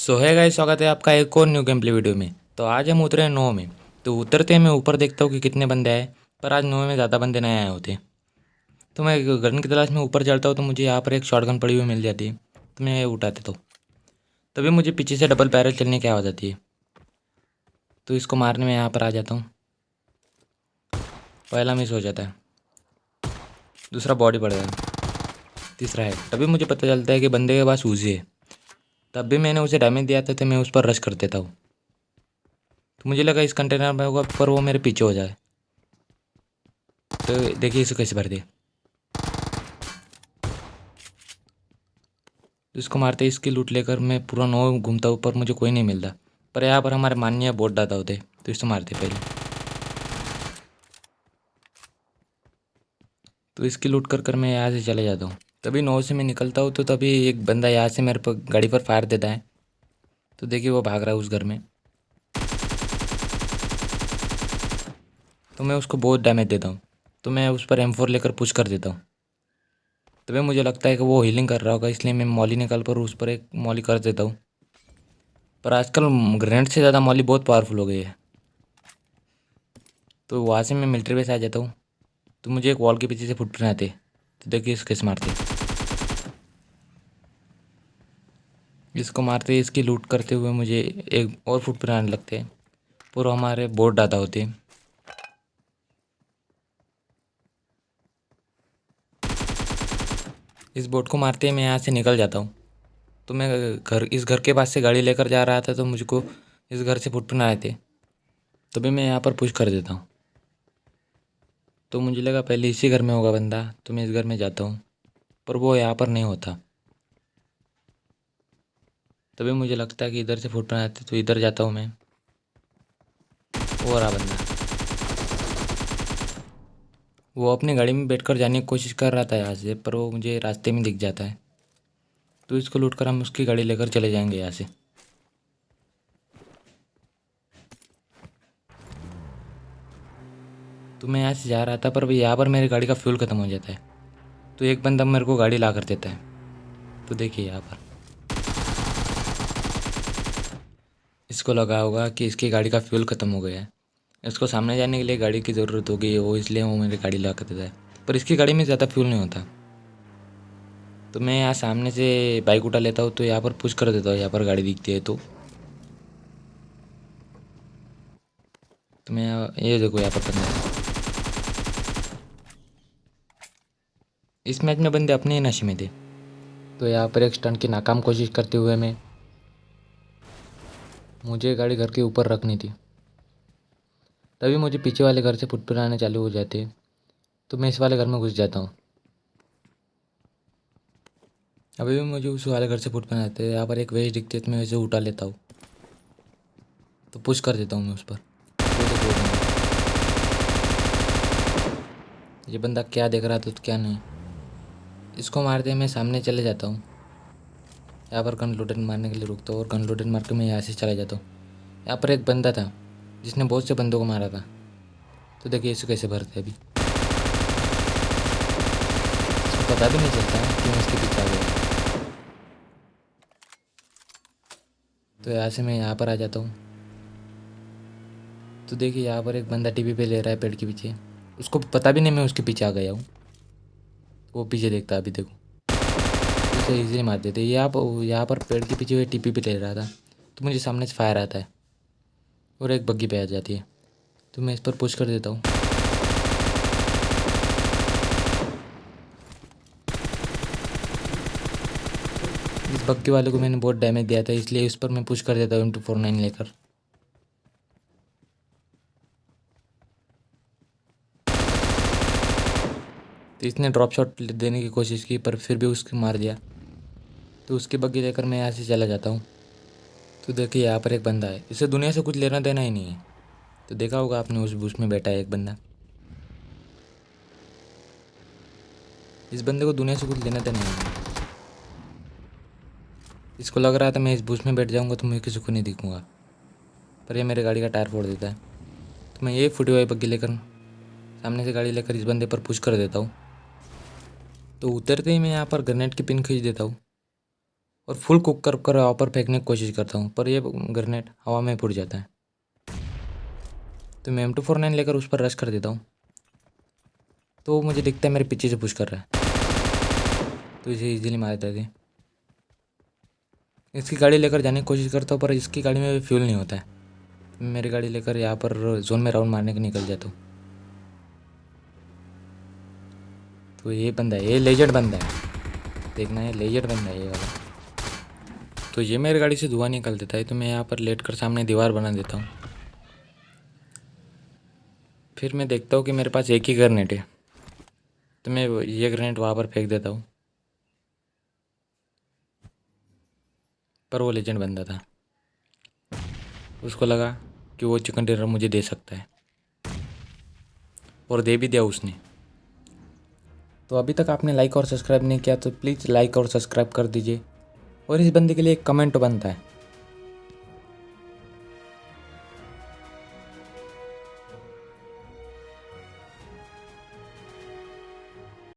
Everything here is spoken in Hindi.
सो है गाइस, स्वागत है आपका एक और न्यू गेम प्ले वीडियो में। तो आज हम उतरे 9 में। तो उतरते मैं ऊपर देखता हूँ कि कितने बंदे आए, पर आज 9 में ज़्यादा बंदे नहीं आए होते। तो मैं गन की तलाश में ऊपर चढ़ता हूँ तो मुझे यहाँ पर एक शॉटगन पड़ी हुई मिल जाती है। तो मैं उठा देता हूँ। तभी मुझे पीछे से डबल बैरल चलने की आवाज़ आती है। तो इसको मारने में यहाँ पर आ जाता हूँ। पहला मिस हो जाता है, दूसरा बॉडी पड़ गया, तीसरा है। तभी मुझे पता चलता है कि बंदे के पास उजी है। तब भी मैंने उसे डैमेज दिया था तो मैं उस पर रश कर देता हूँ। तो मुझे लगा इस कंटेनर में होगा, पर वो मेरे पीछे हो जाए। तो देखिए इसे कैसे भर दिया। तो इसको मारते ही इसकी लूट लेकर मैं पूरा 9 घूमता हूँ, पर मुझे कोई नहीं मिलता। पर यहाँ पर हमारे माननीय बोट दादा होते, तो इसको मारते पहले। तो इसकी लूट कर मैं यहाँ से चले जाता हूँ। तभी 9 से मैं निकलता हूँ तो तभी एक बंदा यहाँ से मेरे पर गाड़ी पर फायर देता है। तो देखिए वो भाग रहा है उस घर में। तो मैं उसको बहुत डैमेज देता हूँ। तो मैं उस पर M4 लेकर पुश कर देता हूँ। तभी मुझे लगता है कि वो हीलिंग कर रहा होगा, इसलिए मैं मॉली निकाल कर उस पर एक मॉली कर देता हूँ। पर आजकल ग्रेनेड से ज़्यादा मॉली बहुत पावरफुल हो गई है। तो वहाँ से मैं मिलिट्री बेस आ जाता हूँ। तो मुझे एक वॉल के पीछे से फुटप्रिंट आते। तो देखिए इस कैसे मारते। इसको मारते ही इसकी लूट करते हुए मुझे एक और फुटप्रिंट आने लगते हैं, पर हमारे बोट दादा होते हैं। इस बोट को मारते ही मैं यहाँ से निकल जाता हूँ। तो मैं इस घर के पास से गाड़ी लेकर जा रहा था, तो मुझको इस घर से फुटप्रिंट आए थे। तभी मैं यहाँ पर पुश कर देता हूँ। तो मुझे लगा पहले इसी घर में होगा बंदा, तो मैं इस घर में जाता हूँ, पर वो यहाँ पर नहीं होता। तभी मुझे लगता है कि इधर से फुटप्रिंट आते, तो इधर जाता हूँ मैं। वो रहा बंदा। वो अपनी गाड़ी में बैठकर जाने की कोशिश कर रहा था यहाँ से, पर वो मुझे रास्ते में दिख जाता है। तो इसको लूट कर हम उसकी गाड़ी लेकर चले जाएंगे यहाँ से। तो मैं यहाँ से जा रहा था, पर यहाँ पर मेरी गाड़ी का फ्यूल ख़त्म हो जाता है। तो एक बंदा मेरे को गाड़ी ला कर देता है। तो देखिए यहाँ पर इसको लगा होगा कि इसकी गाड़ी का फ्यूल ख़त्म हो गया है। इसको सामने जाने के लिए गाड़ी की ज़रूरत होगी, वो इसलिए वो मेरी गाड़ी ला कर देता है। पर इसकी गाड़ी में ज़्यादा फ्यूल नहीं होता। तो मैं यहाँ सामने से बाइक उठा लेता हूँ, तो यहाँ पर पुश कर देता हूँ। यहाँ पर गाड़ी दिखती है तो मैं ये देखो यहाँ पर बंदा है। इस मैच में बंदे अपने ही नशे में थे। तो यहाँ पर एक स्टंट की नाकाम कोशिश करते हुए मुझे गाड़ी घर के ऊपर रखनी थी। तभी मुझे पीछे वाले घर से फुटप्रिंट आने चालू हो जाते हैं। तो मैं इस वाले घर में घुस जाता हूँ। अभी भी मुझे उस वाले घर से फुटप्रिंट आते हैं। यहाँ पर एक वेस्ट दिखती है, तो मैं वैसे उठा लेता हूँ। तो पुश कर देता हूँ मैं उस पर। वो देखो वो बंदा। ये बंदा क्या देख रहा था तो क्या नहीं। इसको मारते मैं सामने चले जाता हूँ। यहाँ पर गन लोडेड मारने के लिए रुकता हूँ और गन लोडेड मार के मैं यहाँ से चला जाता हूँ। यहाँ पर एक बंदा था जिसने बहुत से बंदों को मारा था। तो देखिए इसे कैसे भरते अभी। इसको पता भी नहीं चलता कि मैं इसके पीछे आ गया। तो यहाँ से मैं यहाँ पर आ जाता हूँ। तो देखिए यहाँ पर एक बंदा टीवी पे ले रहा है पेड़ के पीछे। उसको पता भी नहीं मैं उसके पीछे आ गया हूँ। वो पीछे देखता अभी देखो। उसे इजीली मार देते। यहाँ पर पेड़ के पीछे वो टीपी पे ले रहा था, तो मुझे सामने से फायर आता है और एक बग्गी पे आ जाती है। तो मैं इस पर पुश कर देता हूँ। इस बग्गी वाले को मैंने बहुत डैमेज दिया था, इसलिए उस पर मैं पुश कर देता हूँ M249 लेकर। तो इसने ड्रॉप शॉट देने की कोशिश की, पर फिर भी उसको मार दिया। तो उसकी बग्गी लेकर मैं यहाँ से चला जाता हूँ। तो देखिए यहाँ पर एक बंदा है, इसे दुनिया से कुछ लेना देना ही नहीं है। तो देखा होगा आपने उस बुश में बैठा है एक बंदा। इस बंदे को दुनिया से कुछ लेना देना नहीं है। इसको लग रहा था मैं इस बुश में बैठ जाऊँगा तो मैं किसी को नहीं दिखूँगा, पर ये मेरे गाड़ी का टायर फोड़ देता है। तो मैं ये फूटी हुई बग्गी लेकर सामने से गाड़ी लेकर इस बंदे पर पुश कर देता हूँ। तो उतरते ही मैं यहाँ पर ग्रेनेड की पिन खींच देता हूँ। और फुल कुक कर कर ऊपर फेंकने की कोशिश करता हूँ, पर ये ग्रेनेड हवा में फूट जाता है। तो मैं M249 लेकर उस पर रश कर देता हूँ, तो मुझे दिखता है मेरे पीछे से पुश कर रहा है, तो इसे इजीली मार देता है। इसकी गाड़ी लेकर जाने की कोशिश करता हूँ, पर इसकी गाड़ी में फ्यूल नहीं होता है। मेरी गाड़ी लेकर यहाँ पर जोन में राउंड मारने के निकल जाता हूँ। तो ये बंदा है, ये लेजेंड बंदा है, देखना है लेजेंड बंदा है ये वाला। तो ये मेरी गाड़ी से धुआं निकल देता है, तो मैं यहाँ पर लेट कर सामने दीवार बना देता हूँ। फिर मैं देखता हूँ कि मेरे पास एक ही ग्रेनेड है, तो मैं ये ग्रेनेड वहाँ पर फेंक देता हूँ, पर वो लेजेंड बंदा था। उसको लगा कि वो चिकन डिनर मुझे दे सकता है, और दे भी दिया उसने। तो अभी तक आपने लाइक और सब्सक्राइब नहीं किया तो प्लीज़ लाइक और सब्सक्राइब कर दीजिए, और इस बंदे के लिए एक कमेंट बनता है।